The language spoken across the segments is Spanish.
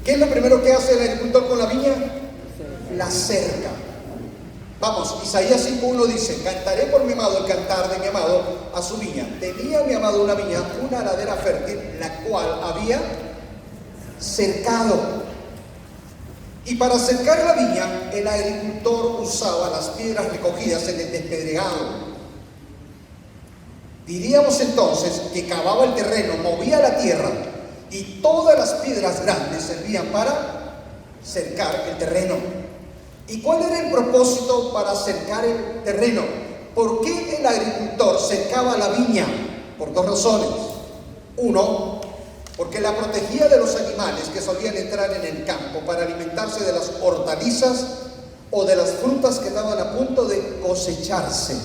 ¿Qué es lo primero que hace el agricultor con la viña? La cerca. Vamos, Isaías 5:1 dice: cantaré por mi amado el cantar de mi amado a su viña. Tenía mi amado una viña, una ladera fértil, la cual había cercado. Y para cercar la viña, el agricultor usaba las piedras recogidas en el despedregado. Diríamos entonces que cavaba el terreno, movía la tierra, y todas las piedras grandes servían para cercar el terreno. ¿Y cuál era el propósito para cercar el terreno? ¿Por qué el agricultor cercaba la viña? Por dos razones. Uno, porque la protegía de los animales que solían entrar en el campo para alimentarse de las hortalizas o de las frutas que estaban a punto de cosecharse.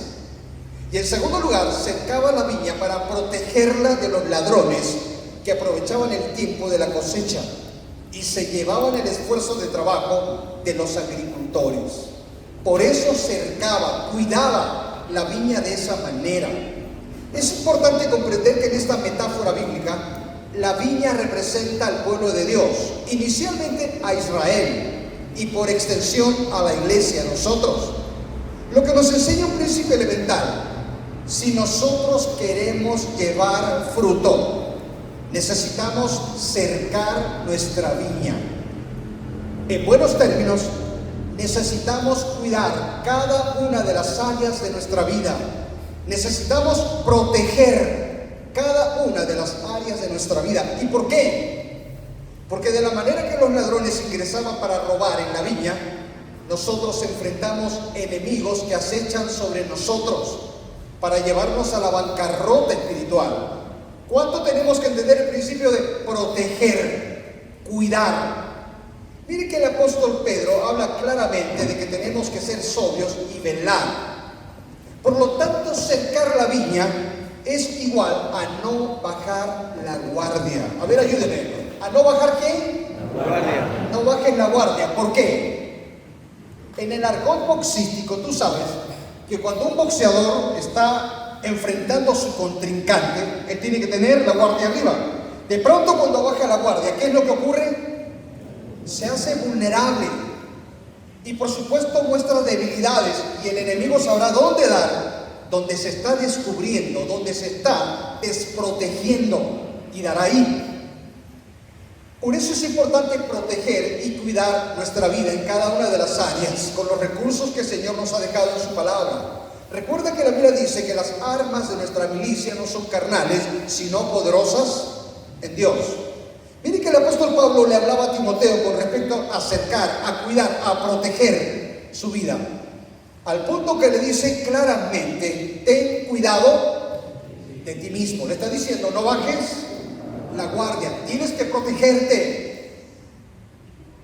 Y en segundo lugar, cercaba la viña para protegerla de los ladrones que aprovechaban el tiempo de la cosecha y se llevaban el esfuerzo de trabajo de los agricultores. Por eso cercaba, cuidaba la viña de esa manera. Es importante comprender que en esta metáfora bíblica, la viña representa al pueblo de Dios, inicialmente a Israel y por extensión a la iglesia, a nosotros. Lo que nos enseña un principio elemental: si nosotros queremos llevar fruto, necesitamos cercar nuestra viña. En buenos términos, necesitamos cuidar cada una de las áreas de nuestra vida. Necesitamos proteger cada una de las áreas de nuestra vida. ¿Y por qué? Porque de la manera que los ladrones ingresaban para robar en la viña, nosotros enfrentamos enemigos que acechan sobre nosotros para llevarnos a la bancarrota espiritual. ¿Cuánto tenemos que entender el principio de proteger, cuidar? Mire que el apóstol Pedro habla claramente de que tenemos que ser sobrios y velar. Por lo tanto, cercar la viña es igual a no bajar la guardia. A ver, ayúdenme. ¿A no bajar qué? La guardia. No bajes la guardia. ¿Por qué? En el argot boxístico, tú sabes que cuando un boxeador está enfrentando a su contrincante, él tiene que tener la guardia arriba. De pronto, cuando baja la guardia, ¿qué es lo que ocurre? Se hace vulnerable y por supuesto muestra debilidades, y el enemigo sabrá dónde dar, donde se está descubriendo, donde se está desprotegiendo, y dará ahí. Por eso es importante proteger y cuidar nuestra vida en cada una de las áreas con los recursos que el Señor nos ha dejado en su palabra. Recuerda que la Biblia dice que las armas de nuestra milicia no son carnales, sino poderosas en Dios. Mire que el apóstol Pablo le hablaba a Timoteo con respecto a cercar, a cuidar, a proteger su vida, al punto que le dice claramente: ten cuidado de ti mismo. Le está diciendo: no bajes la guardia, tienes que protegerte,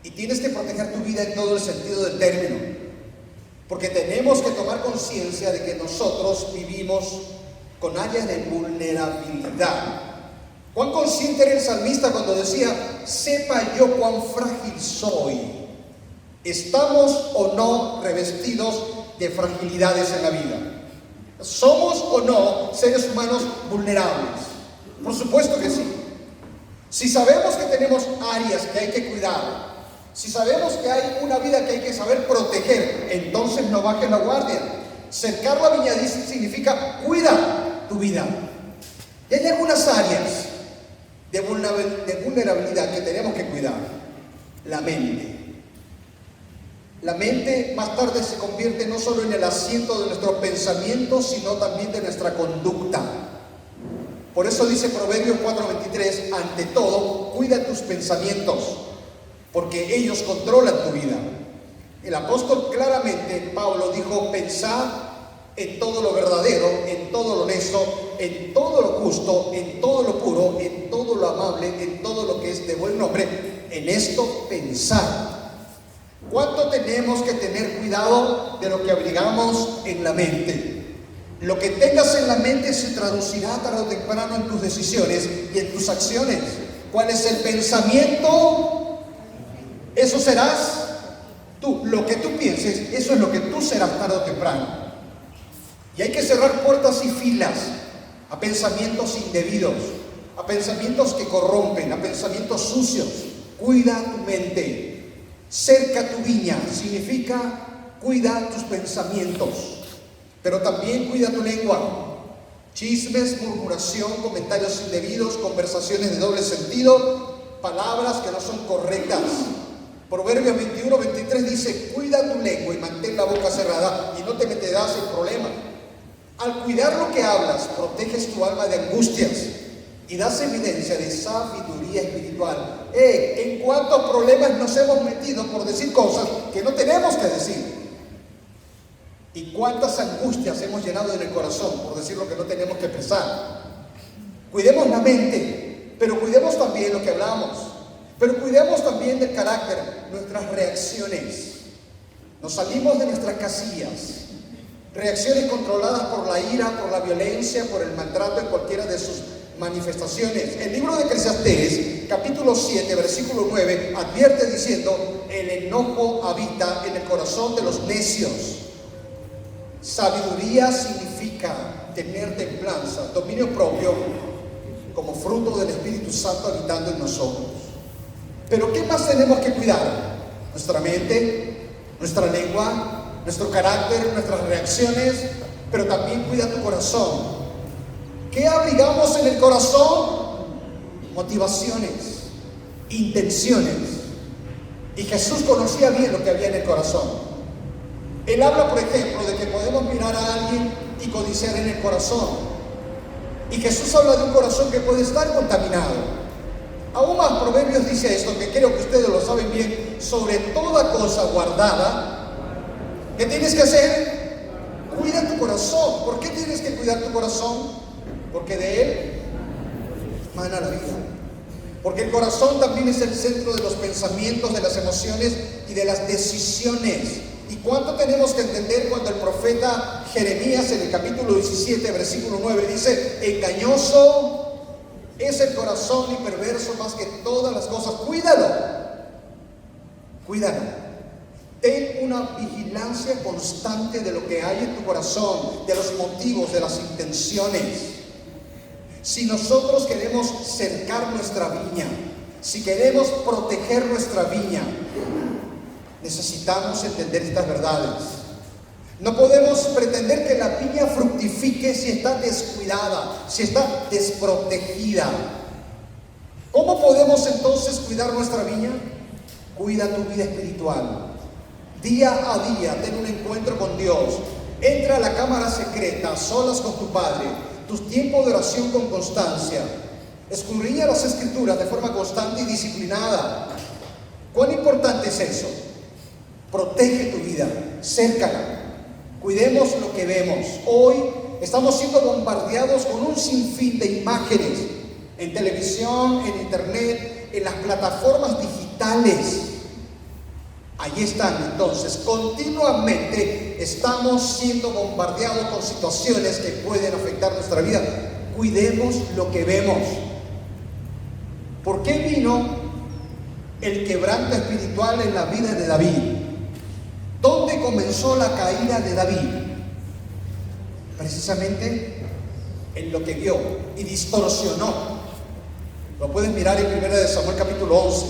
y tienes que proteger tu vida en todo el sentido del término, porque tenemos que tomar conciencia de que nosotros vivimos con áreas de vulnerabilidad. ¿Cuán consciente era el salmista cuando decía: sepa yo cuán frágil soy? ¿Estamos o no revestidos de fragilidades en la vida? ¿Somos o no seres humanos vulnerables? Por supuesto que sí. Si sabemos que tenemos áreas que hay que cuidar, si sabemos que hay una vida que hay que saber proteger, entonces no bajes la guardia. Cercar la viña significa cuida tu vida. Y hay algunas áreas de vulnerabilidad que tenemos que cuidar. La mente. La mente más tarde se convierte no solo en el asiento de nuestros pensamientos, sino también de nuestra conducta. Por eso dice Proverbios 4:23: ante todo, cuida tus pensamientos, porque ellos controlan tu vida. El apóstol claramente, Pablo, dijo: pensad en todo lo verdadero, en todo lo honesto, en todo lo justo, en todo lo puro, en todo lo amable, en todo lo que es de buen nombre, en esto pensad. ¿Cuánto tenemos que tener cuidado de lo que abrigamos en la mente? Lo que tengas en la mente se traducirá tarde o temprano en tus decisiones y en tus acciones. ¿Cuál es el pensamiento? Eso serás tú. Lo que tú pienses, eso es lo que tú serás tarde o temprano. Y hay que cerrar puertas y filas a pensamientos indebidos, a pensamientos que corrompen, a pensamientos sucios. cuida tu mente. Cerca tu viña significa cuida tus pensamientos, pero también cuida tu lengua. Chismes, murmuración, comentarios indebidos, conversaciones de doble sentido, palabras que no son correctas. Proverbios 21-23 dice: cuida tu lengua y mantén la boca cerrada y no te meterás en problemas. Al cuidar lo que hablas, proteges tu alma de angustias y das evidencia de sabiduría espiritual. ¿En cuántos problemas nos hemos metido por decir cosas que no tenemos que decir? ¿Y cuántas angustias hemos llenado en el corazón por decir lo que no tenemos que pensar? Cuidemos la mente, pero cuidemos también lo que hablamos. Pero cuidemos también del carácter, nuestras reacciones. Nos salimos de nuestras casillas. Reacciones controladas por la ira, por la violencia, por el maltrato en cualquiera de sus manifestaciones. El libro de Eclesiastés, capítulo 7, versículo 9, advierte diciendo: el enojo habita en el corazón de los necios. Sabiduría significa tener templanza, dominio propio, como fruto del Espíritu Santo habitando en nosotros. Pero ¿qué más tenemos que cuidar? Nuestra mente, nuestra lengua, nuestro carácter, nuestras reacciones, pero también cuida tu corazón. ¿Qué abrigamos en el corazón? Motivaciones, intenciones. Y Jesús conocía bien lo que había en el corazón. Él habla, por ejemplo, de que podemos mirar a alguien y codiciar en el corazón. Y Jesús habla de un corazón que puede estar contaminado. Aún más, Proverbios dice esto, que creo que ustedes lo saben bien: sobre toda cosa guardada, ¿qué tienes que hacer? Cuida tu corazón. ¿Por qué tienes que cuidar tu corazón? Porque de él mana la vida. Porque el corazón también es el centro de los pensamientos, de las emociones y de las decisiones. ¿Y cuánto tenemos que entender cuando el profeta Jeremías en el capítulo 17, versículo 9 dice: engañoso es el corazón y perverso más que todas las cosas? Cuídalo, cuídalo. Ten una vigilancia constante de lo que hay en tu corazón, de los motivos, de las intenciones. Si nosotros queremos cercar nuestra viña, si queremos proteger nuestra viña, necesitamos entender estas verdades. No podemos pretender que la viña fructifique si está descuidada, si está desprotegida. ¿Cómo podemos entonces cuidar nuestra viña? Cuida tu vida espiritual. Día a día, ten un encuentro con Dios. Entra a la cámara secreta, a solas con tu Padre. Tus tiempos de oración con constancia. Escudriña las Escrituras de forma constante y disciplinada. ¿Cuán importante es eso? Protege tu vida, cércala. Cuidemos lo que vemos. Hoy estamos siendo bombardeados con un sinfín de imágenes en televisión, en internet, en las plataformas digitales. Allí están. Entonces, continuamente estamos siendo bombardeados con situaciones que pueden afectar nuestra vida. Cuidemos lo que vemos. ¿Por qué vino el quebranto espiritual en la vida de David? ¿Dónde comenzó la caída de David? Precisamente en lo que vio y distorsionó. Lo pueden mirar en 1 Samuel capítulo 11.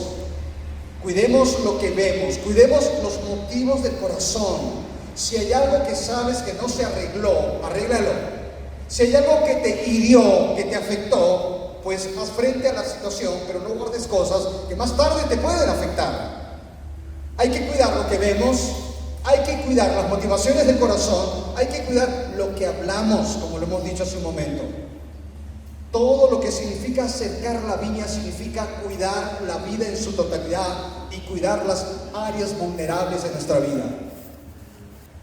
Cuidemos lo que vemos, cuidemos los motivos del corazón. Si hay algo que sabes que no se arregló, arréglalo. Si hay algo que te hirió, que te afectó, pues haz frente a la situación, pero no guardes cosas que más tarde te pueden afectar. Hay que cuidar lo que vemos. Hay que cuidar las motivaciones del corazón, hay que cuidar lo que hablamos, como lo hemos dicho hace un momento. Todo lo que significa cercar la viña significa cuidar la vida en su totalidad y cuidar las áreas vulnerables de nuestra vida.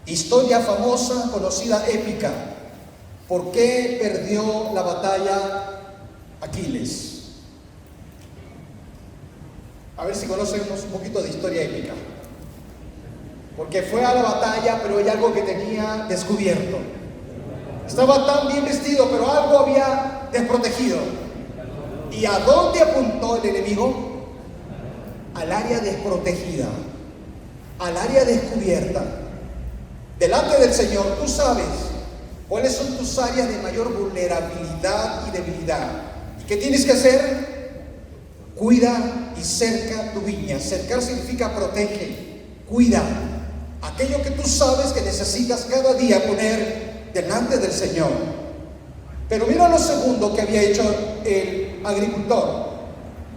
Historia famosa, conocida, épica. ¿Por qué perdió la batalla Aquiles? A ver si conocemos un poquito de historia épica. Porque fue a la batalla, pero hay algo que tenía descubierto. Estaba tan bien vestido, pero algo había desprotegido. ¿Y a dónde apuntó el enemigo? Al área desprotegida, al área descubierta. Delante del Señor, tú sabes cuáles son tus áreas de mayor vulnerabilidad y debilidad. ¿Y qué tienes que hacer? Cuida y cerca tu viña. Cercar significa protege, cuida. Aquello que tú sabes que necesitas cada día poner delante del Señor. Pero mira lo segundo que había hecho el agricultor.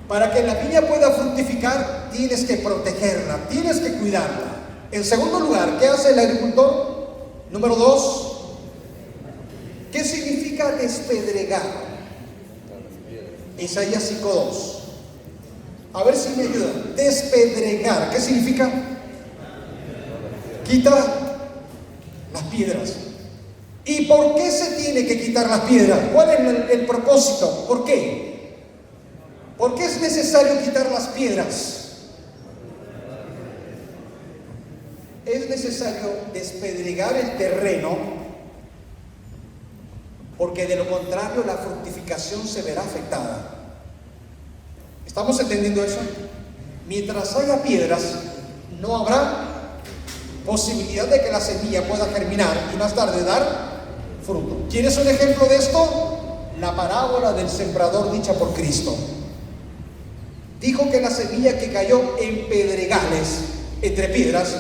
Para que la viña pueda fructificar, tienes que protegerla, tienes que cuidarla. En segundo lugar, ¿qué hace el agricultor? Número 2, ¿qué significa despedregar? Isaías 5:2. A ver si me ayuda. Despedregar, ¿qué significa? Quita las piedras. ¿Y por qué se tiene que quitar las piedras? ¿Cuál es el propósito? ¿Por qué? ¿Por qué es necesario quitar las piedras? Es necesario despedregar el terreno, porque de lo contrario la fructificación se verá afectada. ¿Estamos entendiendo eso? Mientras haya piedras, no habrá posibilidad de que la semilla pueda germinar y más tarde dar fruto. ¿Quieres un ejemplo de esto? La parábola del sembrador dicha por Cristo. Dijo que la semilla que cayó en pedregales, entre piedras,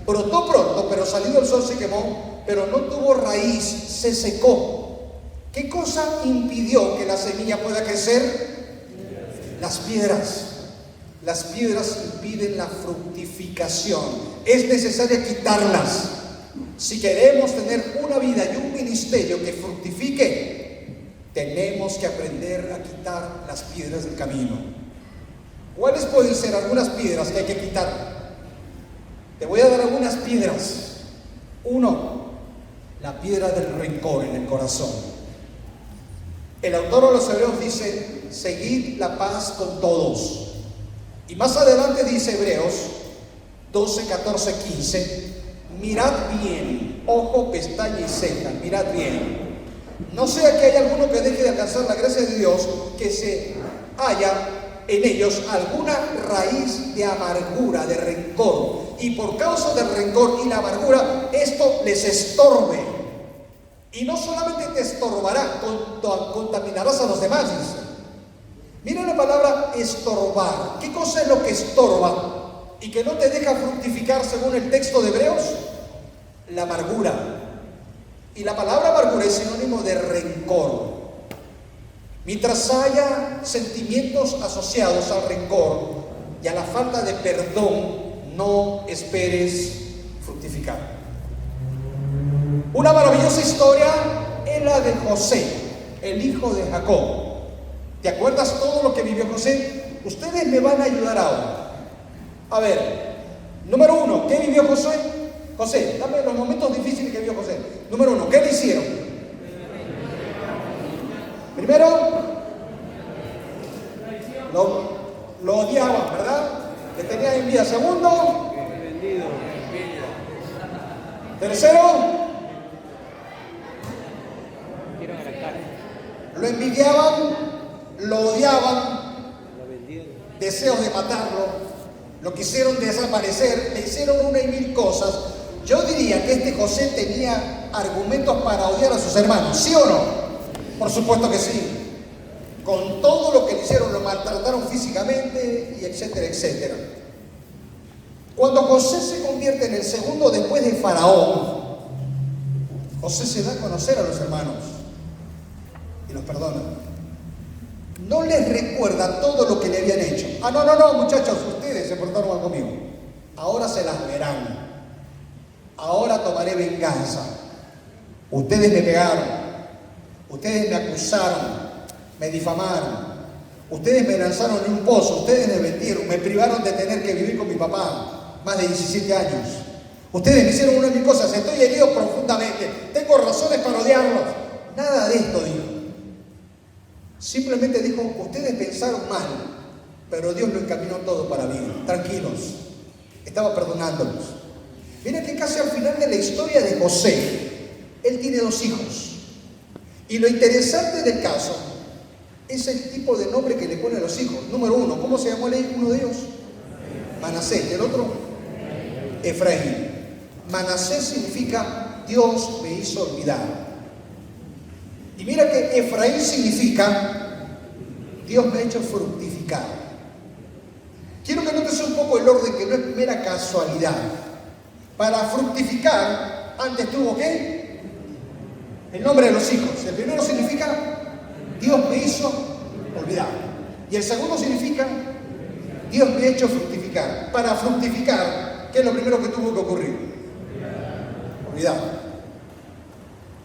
brotó pronto, pero salido el sol se quemó, pero no tuvo raíz, se secó. ¿Qué cosa impidió que la semilla pueda crecer? Las piedras. Las piedras impiden la fructificación. Es necesario quitarlas. Si queremos tener una vida y un ministerio que fructifique, tenemos que aprender a quitar las piedras del camino. ¿Cuáles pueden ser algunas piedras que hay que quitar? Te voy a dar algunas piedras. 1, la piedra del rencor en el corazón. El autor de los Hebreos dice: seguid la paz con todos. Y más adelante dice Hebreos 12, 14, 15: mirad bien, ojo, pestaña y ceja, mirad bien. No sea que haya alguno que deje de alcanzar la gracia de Dios, que se haya en ellos alguna raíz de amargura, de rencor, y por causa del rencor y la amargura, esto les estorbe. Y no solamente te estorbará, contaminarás a los demás, dice. Miren la palabra estorbar. ¿Qué cosa es lo que estorba y que no te deja fructificar según el texto de Hebreos? La amargura. Y la palabra amargura es sinónimo de rencor. Mientras haya sentimientos asociados al rencor y a la falta de perdón, no esperes fructificar. Una maravillosa historia es la de José, el hijo de Jacob. ¿Te acuerdas todo lo que vivió José? Ustedes me van a ayudar ahora. A ver, número 1, ¿qué vivió José? José, dame los momentos difíciles que vivió José. Número 1, ¿qué le hicieron? Primero, lo odiaban, ¿verdad? Le tenían envidia. Segundo, tercero, lo envidiaban, lo odiaban, deseos de matarlo, lo quisieron desaparecer, le hicieron una y mil cosas. Yo diría que este José tenía argumentos para odiar a sus hermanos, ¿sí o no? Por supuesto que sí. Con todo lo que le hicieron, lo maltrataron físicamente y etcétera, etcétera. Cuando José se convierte en el segundo después de Faraón, José se da a conocer a los hermanos y los perdona. No les recuerda todo lo que le habían hecho. No, muchachos, ustedes se portaron mal conmigo. Ahora se las verán. Ahora tomaré venganza. Ustedes me pegaron. Ustedes me acusaron. Me difamaron. Ustedes me lanzaron en un pozo. Ustedes me vendieron. Me privaron de tener que vivir con mi papá. Más de 17 años. Ustedes me hicieron una de mis cosas. Estoy herido profundamente. Tengo razones para odiarlos. Nada de esto dijo. Simplemente dijo: ustedes pensaron mal, pero Dios lo encaminó todo para bien. Tranquilos. Estaba perdonándolos. Miren que casi al final de la historia de José, él tiene 2 hijos. Y lo interesante del caso es el tipo de nombre que le pone a los hijos. Número 1, ¿cómo se llamó uno de ellos? Manasés. ¿Y el otro? Efraín. Manasés significa Dios me hizo olvidar. Y mira que Efraín significa Dios me ha hecho fructificar. poco el orden, que no es mera casualidad. Para fructificar, antes tuvo ¿qué? El nombre de los hijos. El primero significa Dios me hizo olvidar. Y el segundo significa Dios me ha hecho fructificar. Para fructificar, ¿qué es lo primero que tuvo que ocurrir? Olvidar.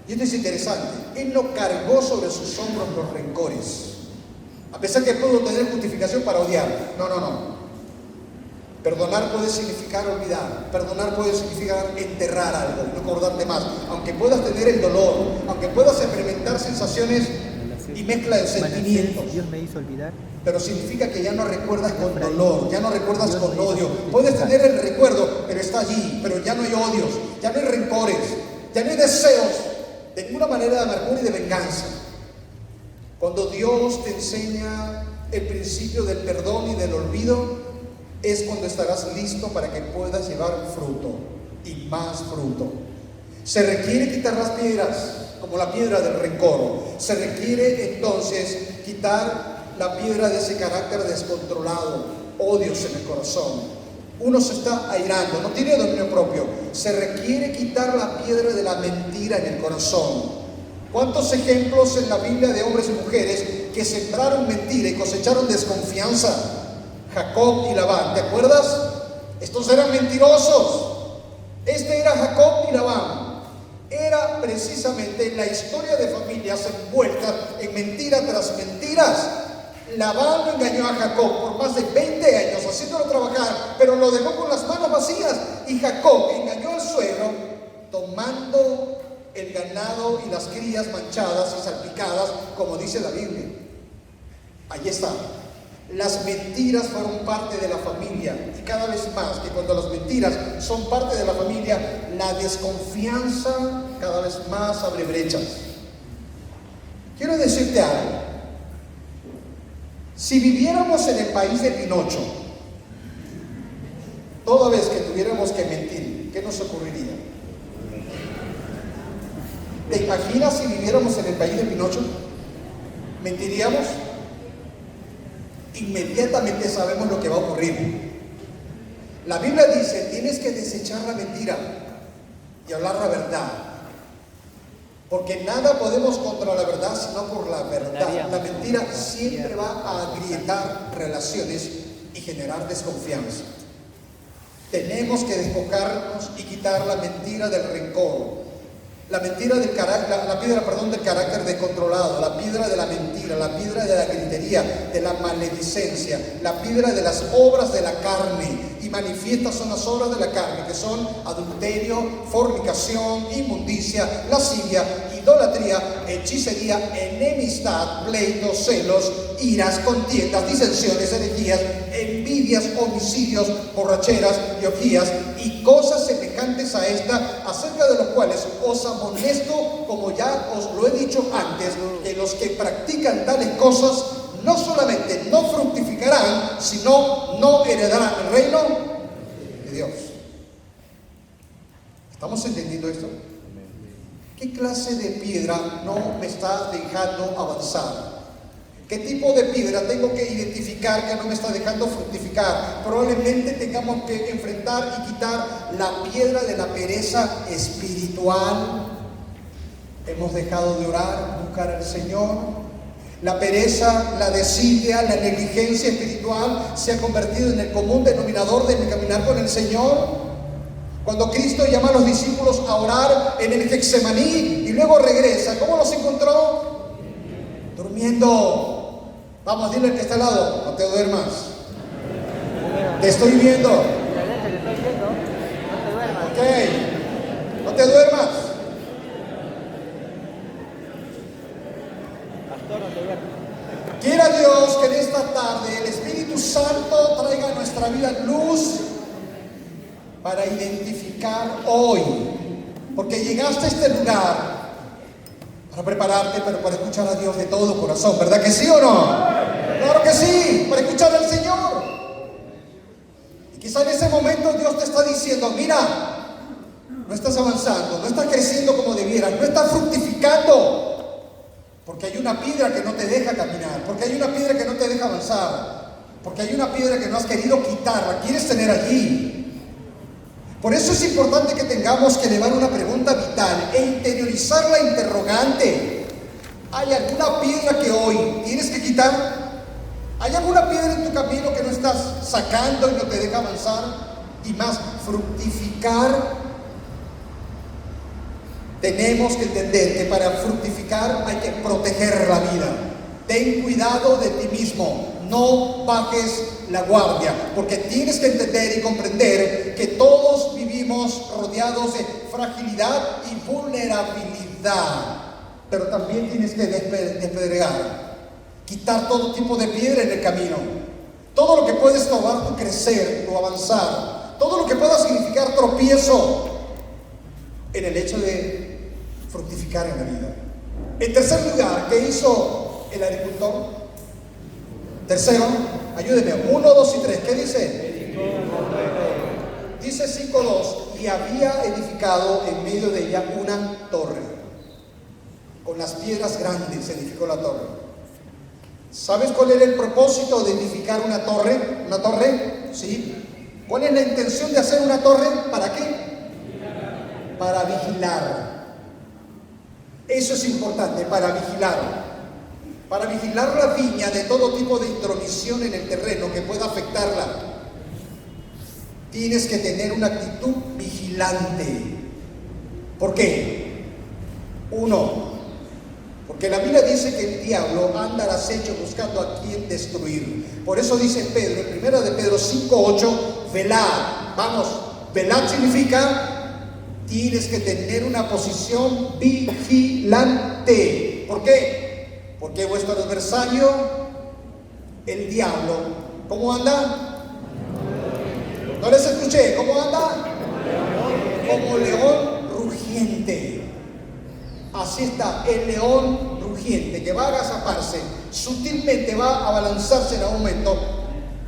Y esto es interesante. Él no cargó sobre sus hombros los rencores. A pesar que pudo tener justificación para odiar. No. Perdonar puede significar olvidar. Perdonar puede significar enterrar algo, no acordarte más. Aunque puedas tener el dolor, aunque puedas experimentar sensaciones y mezcla de sentimientos. Dios me hizo olvidar. Pero significa que ya no recuerdas con dolor, ya no recuerdas con odio. Puedes tener el recuerdo, pero está allí. Pero ya no hay odios, ya no hay rencores, ya no hay deseos de ninguna manera de amargura y de venganza. Cuando Dios te enseña el principio del perdón y del olvido, es cuando estarás listo para que puedas llevar fruto y más fruto. Se requiere quitar las piedras, como la piedra del rencor. Se requiere entonces quitar la piedra de ese carácter descontrolado, odios en el corazón. Uno se está airando, no tiene dominio propio. Se requiere quitar la piedra de la mentira en el corazón. ¿Cuántos ejemplos en la Biblia de hombres y mujeres que sembraron mentira y cosecharon desconfianza? Jacob y Labán, ¿te acuerdas? Estos eran mentirosos. Este era Jacob y Labán. Era precisamente la historia de familias envueltas en mentira tras mentiras. Labán lo engañó a Jacob por más de 20 años, haciéndolo trabajar, pero lo dejó con las manos vacías. Y Jacob engañó al suegro, tomando el ganado y las crías manchadas y salpicadas, como dice la Biblia. Ahí está. Las mentiras fueron parte de la familia, y cada vez más que cuando las mentiras son parte de la familia, la desconfianza cada vez más abre brechas. Quiero decirte algo. Si viviéramos en el país de Pinocho, toda vez que tuviéramos que mentir, ¿qué nos ocurriría? ¿Te imaginas si viviéramos en el país de Pinocho? ¿Mentiríamos? Inmediatamente sabemos lo que va a ocurrir. La Biblia dice, tienes que desechar la mentira y hablar la verdad. Porque nada podemos contra la verdad sino por la verdad. La mentira siempre va a agrietar relaciones y generar desconfianza. Tenemos que despojarnos y quitar la mentira del rencor. La mentira del carácter, la piedra, del carácter descontrolado, la piedra de la mentira, la piedra de la gritería, de la maledicencia, la piedra de las obras de la carne. Y manifiestas son las obras de la carne, que son adulterio, fornicación, inmundicia, lascivia, idolatría, hechicería, enemistad, pleitos, celos, iras, contiendas, disensiones, herejías, envidias, homicidios, borracheras y orgías, y cosas semejantes a esta, acerca de los cuales os amonesto, como ya os lo he dicho antes, que los que practican tales cosas no solamente no fructificarán, sino no heredarán el reino de Dios. ¿Estamos entendiendo esto? ¿Qué clase de piedra no me está dejando avanzar? ¿Qué tipo de piedra tengo que identificar que no me está dejando fructificar? Probablemente tengamos que enfrentar y quitar la piedra de la pereza espiritual. Hemos dejado de orar, buscar al Señor. La pereza, la desidia, la negligencia espiritual se ha convertido en el común denominador de mi caminar con el Señor. Cuando Cristo llama a los discípulos a orar en el Getsemaní y luego regresa, ¿cómo los encontró? Durmiendo. Vamos, dile al que está al lado, no te duermas. Te estoy viendo. Ok, no te duermas. Quiera Dios que en esta tarde el Espíritu Santo traiga a nuestra vida luz para identificar hoy, porque llegaste a este lugar para prepararte, pero para escuchar a Dios de todo corazón, ¿verdad que sí o no? Claro que sí, para escuchar al Señor. Y quizá en ese momento Dios te está diciendo, mira, no estás avanzando, no estás creciendo como debieras, no estás fructificando. Porque hay una piedra que no te deja caminar, porque hay una piedra que no te deja avanzar. Porque hay una piedra que no has querido quitar, la quieres tener allí. Por eso es importante que tengamos que elevar una pregunta vital e interiorizar la interrogante. ¿Hay alguna piedra que hoy tienes que quitar? ¿Hay alguna piedra en tu camino que no estás sacando y no te deja avanzar y más fructificar? Tenemos que entender que para fructificar hay que proteger la vida. Ten cuidado de ti mismo, no bajes la guardia, porque tienes que entender y comprender que todos vivimos rodeados de fragilidad y vulnerabilidad, pero también tienes que despedregar, quitar todo tipo de piedra en el camino, todo lo que puede estorbar tu crecer, tu avanzar, todo lo que pueda significar tropiezo en el hecho de fructificar en la vida. En tercer lugar, ¿qué hizo el agricultor? Tercero, ayúdenme, 1, 2 y 3, ¿qué dice? Dice 5:2, y había edificado en medio de ella una torre. Con las piedras grandes edificó la torre. ¿Sabes cuál era el propósito de edificar una torre? ¿Una torre? ¿Sí? ¿Cuál es la intención de hacer una torre? ¿Para qué? Para vigilar. Eso es importante, para vigilar. Para vigilar la viña de todo tipo de intromisión en el terreno que pueda afectarla. Tienes que tener una actitud vigilante. ¿Por qué? 1, porque la Biblia dice que el diablo anda al acecho buscando a quien destruir. Por eso dice Pedro, en 1 de Pedro 5:8, velad. Vamos, velad significa tienes que tener una posición vigilante. ¿Por qué? Porque vuestro adversario, el diablo, ¿cómo anda? No les escuché, ¿cómo anda? Como león rugiente. Así está, el león rugiente que va a agazaparse, sutilmente va a abalanzarse en algún momento.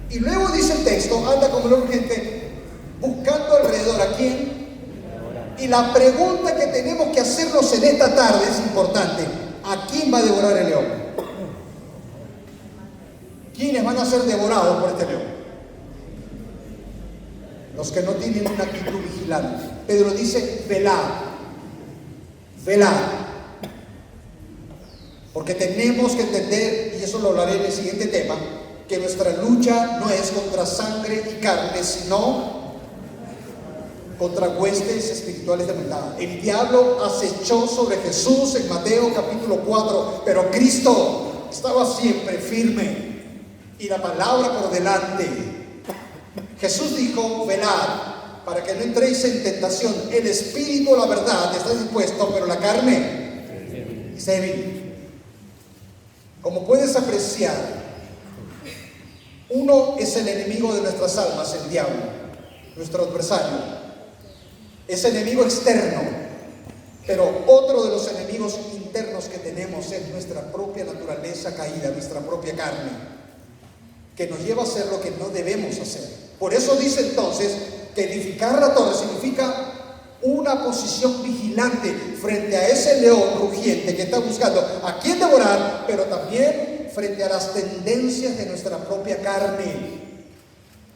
Y luego dice el texto, anda como león rugiente, buscando alrededor a quién. Y la pregunta que tenemos que hacernos en esta tarde es importante. ¿A quién va a devorar el león? ¿Quiénes van a ser devorados por este león? Los que no tienen una actitud vigilante. Pedro dice, velad. Velad. Porque tenemos que entender, y eso lo hablaré en el siguiente tema, que nuestra lucha no es contra sangre y carne, sino contra huestes espirituales de maldad. El diablo acechó sobre Jesús en Mateo capítulo 4, pero Cristo estaba siempre firme y la palabra por delante. Jesús dijo, velad, para que no entréis en tentación. El espíritu, la verdad, está dispuesto, pero la carne es débil. Como puedes apreciar, uno es el enemigo de nuestras almas, el diablo, nuestro adversario. Es enemigo externo, pero otro de los enemigos internos que tenemos es nuestra propia naturaleza caída, nuestra propia carne, que nos lleva a hacer lo que no debemos hacer. Por eso dice entonces que edificar la torre significa una posición vigilante frente a ese león rugiente que está buscando a quién devorar, pero también frente a las tendencias de nuestra propia carne.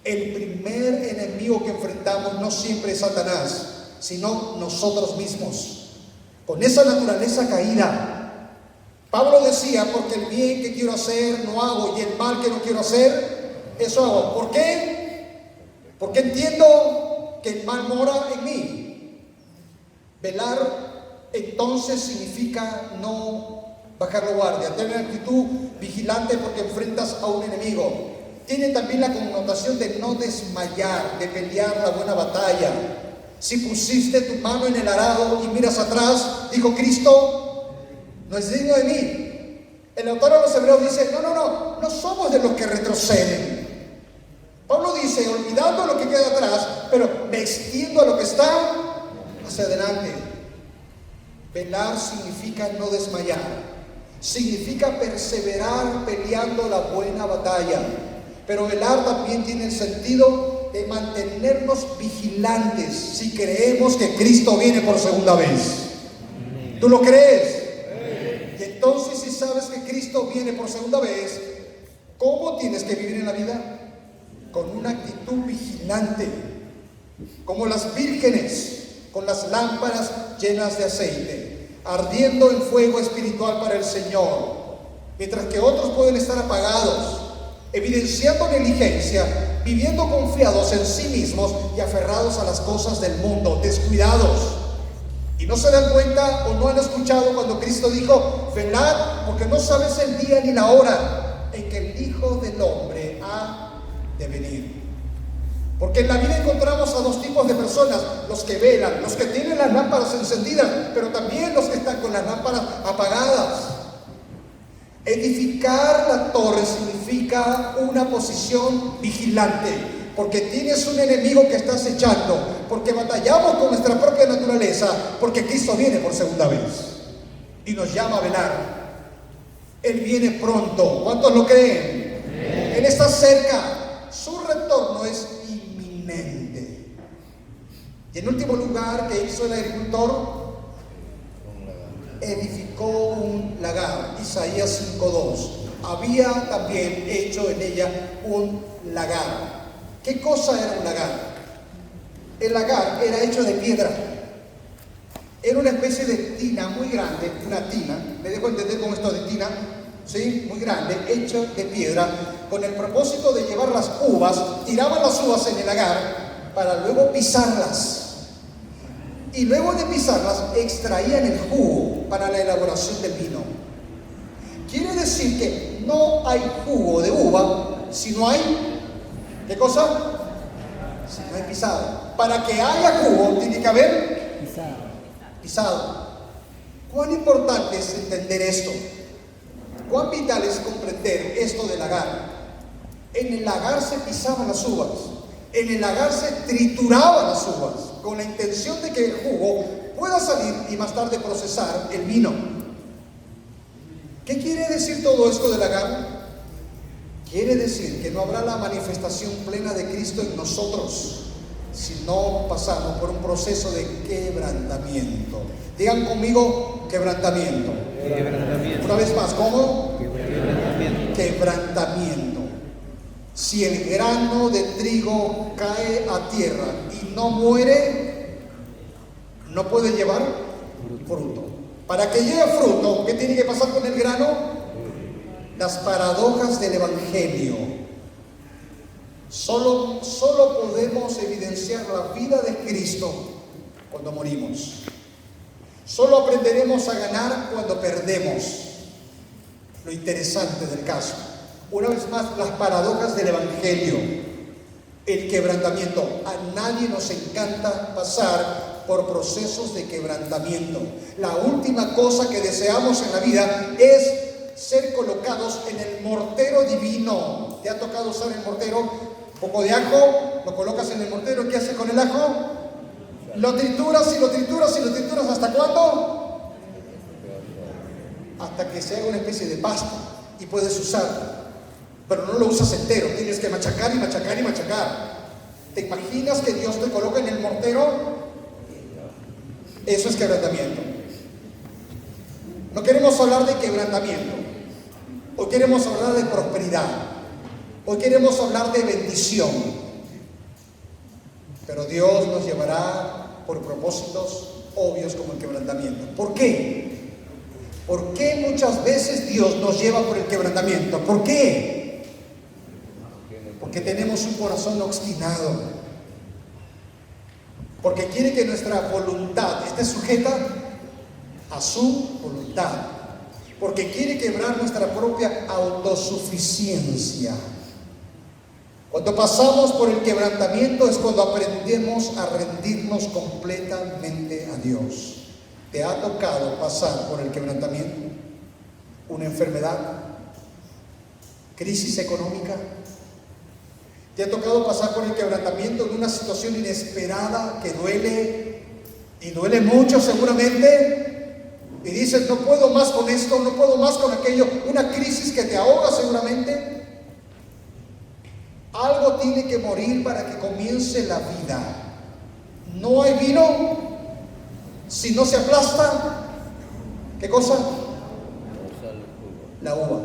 El primer enemigo que enfrentamos no siempre es Satanás, sino nosotros mismos, con esa naturaleza caída. Pablo decía, porque el bien que quiero hacer no hago, y el mal que no quiero hacer, eso hago. ¿Por qué? Porque entiendo que el mal mora en mí. Velar entonces significa no bajar la guardia, tener una actitud vigilante porque enfrentas a un enemigo. Tiene también la connotación de no desmayar, de pelear la buena batalla. Si pusiste tu mano en el arado y miras atrás, dijo Cristo, no es digno de mí. El autor a los Hebreos dice, no somos de los que retroceden. Pablo dice, olvidando lo que queda atrás, pero me extiendo a lo que está hacia adelante. Velar significa no desmayar, significa perseverar peleando la buena batalla. Pero velar también tiene el sentido de mantenernos vigilantes si creemos que Cristo viene por segunda vez. ¿Tú lo crees? Y entonces, si sabes que Cristo viene por segunda vez, ¿Cómo tienes que vivir en la vida? Con una actitud vigilante, como las vírgenes, con las lámparas llenas de aceite, ardiendo en fuego espiritual para el Señor, mientras que otros pueden estar apagados, evidenciando negligencia, viviendo confiados en sí mismos y aferrados a las cosas del mundo, descuidados. Y no se dan cuenta o no han escuchado cuando Cristo dijo: velad, porque no sabes el día ni la hora en que el Hijo del Hombre ha de venir. Porque en la vida encontramos a dos tipos de personas: los que velan, los que tienen las lámparas encendidas, pero también los que están con las lámparas apagadas. Edificar la torre significa una posición vigilante, porque tienes un enemigo que está acechando, porque batallamos con nuestra propia naturaleza, porque Cristo viene por segunda vez y nos llama a velar. Él viene pronto. ¿Cuántos lo creen? Él está cerca. Su retorno es inminente. Y en último lugar, ¿qué hizo el agricultor? Edificó un lagar. Isaías 5:2. Había también hecho en ella un lagar. ¿Qué cosa era un lagar? El lagar era hecho de piedra. Era una especie de tina muy grande, una tina, me dejo entender con esto de tina, ¿sí? Muy grande, hecho de piedra, con el propósito de llevar las uvas. Tiraban las uvas en el lagar para luego pisarlas. Y luego de pisarlas extraían el jugo para la elaboración del vino. Quiere decir que no hay jugo de uva si no hay, ¿qué cosa? Si no hay pisado. Para que haya jugo tiene que haber pisado. ¿Cuán importante es entender esto? ¿Cuán vital es comprender esto del lagar? En el lagar se pisaban las uvas. En el lagar se trituraban las uvas con la intención de que el jugo pueda salir y más tarde procesar el vino. ¿Qué quiere decir todo esto del lagar? Quiere decir que no habrá la manifestación plena de Cristo en nosotros si no pasamos por un proceso de quebrantamiento. Digan conmigo: quebrantamiento. Quebrantamiento. Una vez más, ¿cómo? Quebrantamiento. Quebrantamiento. Si el grano de trigo cae a tierra y no muere, no puede llevar fruto. Para que llegue fruto, ¿qué tiene que pasar con el grano? Las paradojas del Evangelio. Solo podemos evidenciar la vida de Cristo cuando morimos. Solo aprenderemos a ganar cuando perdemos. Lo interesante del caso. Una vez más, las paradojas del Evangelio, el quebrantamiento. A nadie nos encanta pasar por procesos de quebrantamiento. La última cosa que deseamos en la vida es ser colocados en el mortero divino. ¿Te ha tocado usar el mortero? Un poco de ajo, lo colocas en el mortero. ¿Qué haces con el ajo? Lo trituras y lo trituras y lo trituras. ¿Hasta cuándo? Hasta que se haga una especie de pasta y puedes usarlo. Pero no lo usas entero, tienes que machacar y machacar y machacar. ¿Te imaginas que Dios te coloca en el mortero? Eso es quebrantamiento. No queremos hablar de quebrantamiento. Hoy queremos hablar de prosperidad. Hoy queremos hablar de bendición. Pero Dios nos llevará por propósitos obvios como el quebrantamiento. ¿Por qué? ¿Por qué muchas veces Dios nos lleva por el quebrantamiento? ¿Por qué? Porque tenemos un corazón obstinado. Porque quiere que nuestra voluntad esté sujeta a su voluntad. Porque quiere quebrar nuestra propia autosuficiencia. Cuando pasamos por el quebrantamiento es cuando aprendemos a rendirnos completamente a Dios. ¿Te ha tocado pasar por el quebrantamiento? ¿Una enfermedad? ¿Crisis económica? ¿Te ha tocado pasar por el quebrantamiento en una situación inesperada que duele? Y duele mucho seguramente. Y dices: no puedo más con esto, no puedo más con aquello. Una crisis que te ahoga seguramente. Algo tiene que morir para que comience la vida. No hay vino si no se aplasta. ¿Qué cosa? La uva.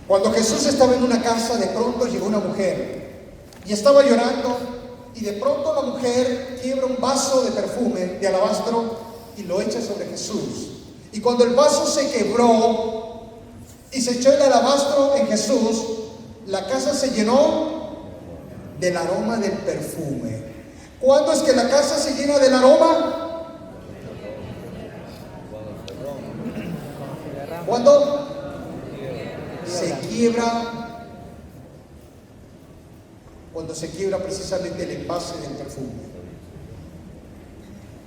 Cuando Jesús estaba en una casa, de pronto llegó una mujer y estaba llorando, y de pronto la mujer quiebra un vaso de perfume de alabastro y lo echa sobre Jesús. Y cuando el vaso se quebró y se echó el alabastro en Jesús, la casa se llenó del aroma del perfume. ¿Cuándo es que la casa se llena del aroma? ¿Cuándo? Se quiebra, cuando se quiebra precisamente el envase del perfume.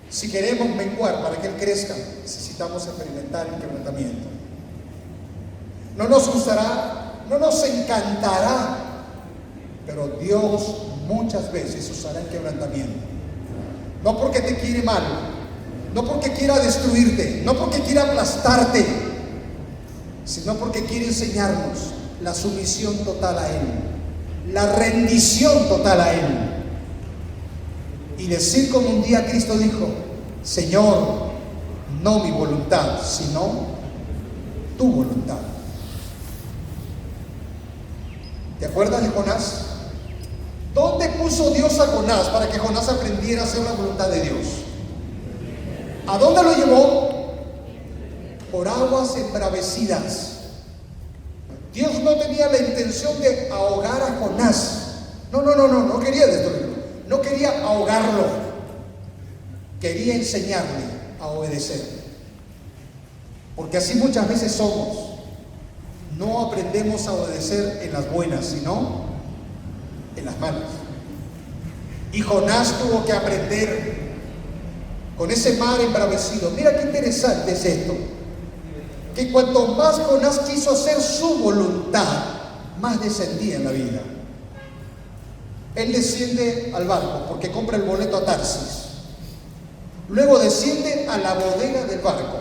Si queremos menguar para que Él crezca, necesitamos experimentar el quebrantamiento. No nos gustará, no nos encantará, pero Dios muchas veces usará el quebrantamiento. No porque te quiere mal, no porque quiera destruirte, no porque quiera aplastarte, sino porque quiere enseñarnos la sumisión total a Él, la rendición total a Él. Y decir como un día Cristo dijo: Señor, no mi voluntad, sino tu voluntad. ¿Te acuerdas de Jonás? ¿Dónde puso Dios a Jonás para que Jonás aprendiera a hacer la voluntad de Dios? ¿A dónde lo llevó? Por aguas embravecidas. Dios no tenía la intención de ahogar a Jonás. No quería destruirlo, no quería ahogarlo, quería enseñarle a obedecer. Porque así muchas veces somos. No aprendemos a obedecer en las buenas, sino en las malas. Y Jonás tuvo que aprender con ese mar embravecido. Mira qué interesante es esto, que cuanto más Jonás quiso hacer su voluntad, más descendía en la vida. Él desciende al barco porque compra el boleto a Tarsis. Luego desciende a la bodega del barco.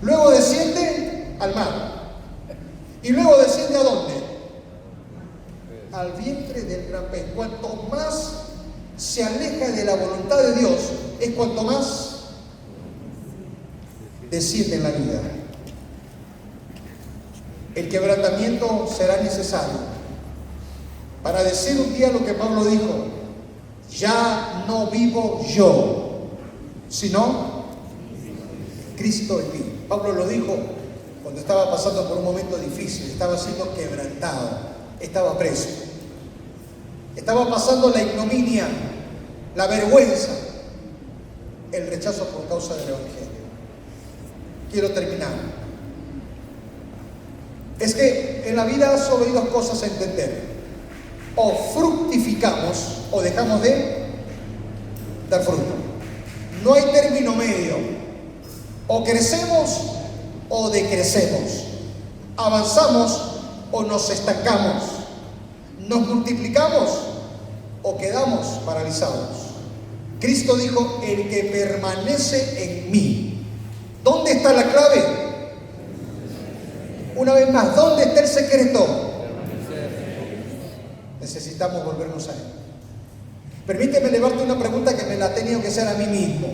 Luego desciende al mar. Y luego desciende ¿a dónde? Al vientre del gran pez. Cuanto más se aleja de la voluntad de Dios, es cuanto más desciende en la vida. El quebrantamiento será necesario para decir un día lo que Pablo dijo: ya no vivo yo, sino Cristo en mí. Pablo lo dijo cuando estaba pasando por un momento difícil, estaba siendo quebrantado, estaba preso, estaba pasando la ignominia, la vergüenza, el rechazo por causa del Evangelio. Quiero terminar. Es que en la hay solo hay dos cosas a entender: o fructificamos o dejamos de dar fruto. No hay término medio. O crecemos o decrecemos. Avanzamos o nos estancamos. Nos multiplicamos o quedamos paralizados. Cristo dijo: el que permanece en mí. ¿Dónde está la clave? Una vez más, ¿dónde está el secreto? Necesitamos volvernos a Él. Permíteme elevarte una pregunta que me la he tenido que hacer a mí mismo.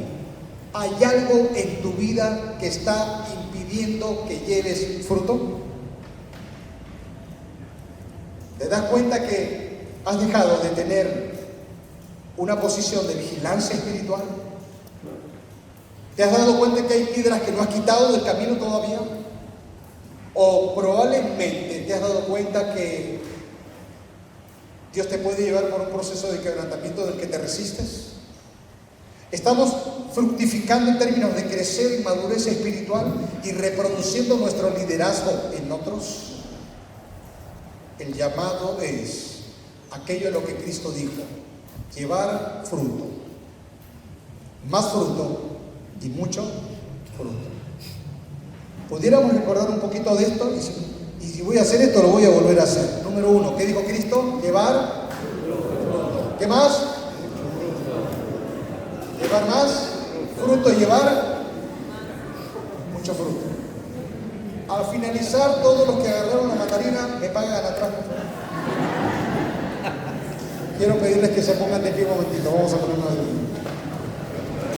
¿Hay algo en tu vida que está impidiendo que lleves fruto? ¿Te das cuenta que has dejado de tener una posición de vigilancia espiritual? ¿Te has dado cuenta que hay piedras que no has quitado del camino todavía? O probablemente te has dado cuenta que Dios te puede llevar por un proceso de quebrantamiento del que te resistes. Estamos fructificando en términos de crecer y madurez espiritual y reproduciendo nuestro liderazgo en otros. El llamado es aquello a lo que Cristo dijo: llevar fruto, más fruto y mucho fruto. ¿Pudiéramos recordar un poquito de esto? Y si voy a hacer esto, lo voy a volver a hacer. Número 1, ¿qué dijo Cristo? Llevar fruto. ¿Qué más? Llevar más fruto y llevar mucho fruto. Al finalizar, todos los que agarraron la mandarina me pagan atrás. Quiero pedirles que se pongan de pie un momentito. Vamos a ponernos de pie.